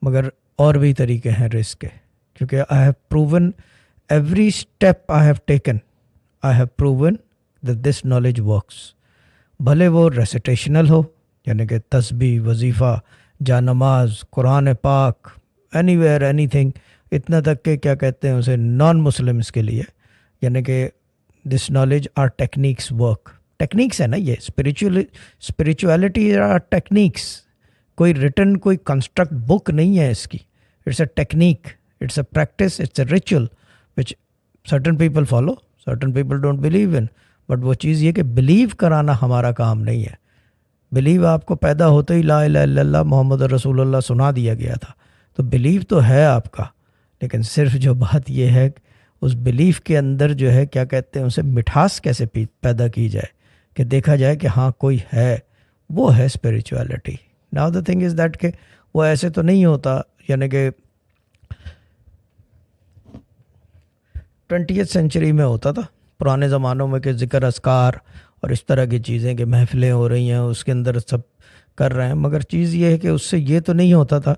مگر اور بھی طریقے ہیں رزق کے, کیونکہ I have proven every step I have taken, I have proven that this knowledge works. بھلے وہ ریسیٹیشنل ہو, یعنی کہ تسبیح, وظیفہ, جا نماز, قرآن پاک, اینی ویئر اینی تھنگ, اتنا تک کہ کیا کہتے ہیں اسے نان مسلمس کے لیے, یعنی کہ this knowledge are techniques work. Techniques ہے نا یہ, اسپریچویلٹی آر ٹیکنیکس. کوئی ریٹن کوئی کنسٹرکٹ بک نہیں ہے اس کی. It's a technique, it's a practice, it's a ritual which certain people follow, certain people don't believe in. But وہ چیز یہ کہ بلیو کرانا ہمارا کام نہیں ہے. بلیو آپ کو پیدا ہوتے ہی لا الہ الا اللہ محمد رسول اللہ سنا دیا گیا تھا, تو بلیو تو ہے آپ کا, لیکن صرف جو بات یہ ہے اس بلیف کے اندر جو ہے کیا کہتے ہیں اسے مٹھاس کیسے پیدا کی جائے, کہ دیکھا جائے کہ ہاں کوئی ہے, وہ ہے spirituality. Now the thing is that کہ وہ ایسے تو نہیں ہوتا, یعنی کہ 20th سینچری میں ہوتا تھا, پرانے زمانوں میں, کہ ذکر اذکار اور اس طرح کی چیزیں, کہ محفلیں ہو رہی ہیں اس کے اندر سب کر رہے ہیں. مگر چیز یہ ہے کہ اس سے یہ تو نہیں ہوتا تھا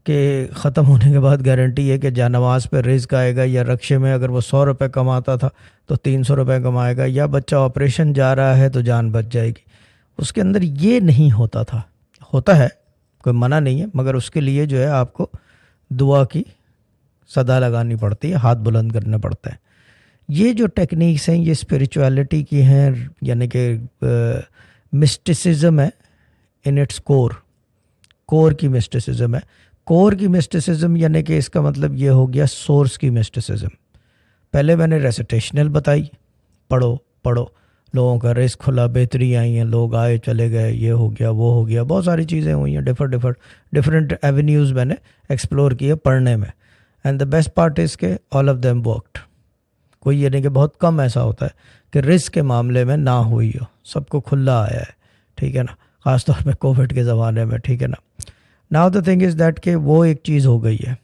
کہ ختم ہونے کے بعد گارنٹی ہے کہ جا نماز پہ رزق آئے گا, یا رکشے میں اگر وہ 100 روپے کماتا تھا تو 300 روپے کمائے گا, یا بچہ آپریشن جا رہا ہے تو جان بچ جائے گی. اس کے اندر یہ نہیں ہوتا تھا. ہوتا ہے, کوئی منع نہیں ہے, مگر اس کے لیے جو ہے آپ کو دعا کی صدا لگانی پڑتی ہے, ہاتھ بلند کرنے پڑتے ہیں. یہ جو ٹیکنیکس ہیں یہ اسپریچویلٹی کی ہیں, یعنی کہ مسٹیسزم ہے ان اٹس کور کی مسٹیسزم ہے. کور کی مسٹیسزم یعنی کہ اس کا مطلب یہ ہو گیا سورس کی مسٹیسزم. پہلے میں نے ریسیٹیشنل بتائی, پڑھو پڑھو, لوگوں کا رزق کھلا, بہتری آئی ہیں, لوگ آئے چلے گئے, یہ ہو گیا وہ ہو گیا, بہت ساری چیزیں ہوئی ہیں, ڈفرنٹ ایونیوز میں نے ایکسپلور کیے پڑھنے میں. And the best part is کہ آل آف دیم ورکڈ. کوئی یعنی کہ بہت کم ایسا ہوتا ہے کہ رزق کے معاملے میں نہ ہوئی ہو, سب کو کھلا آیا ہے, ٹھیک ہے نا, خاص طور پہ کووڈ کے زمانے میں, ٹھیک ہے نا. Now the thing is that کہ وہ ایک چیز ہو گئی ہے.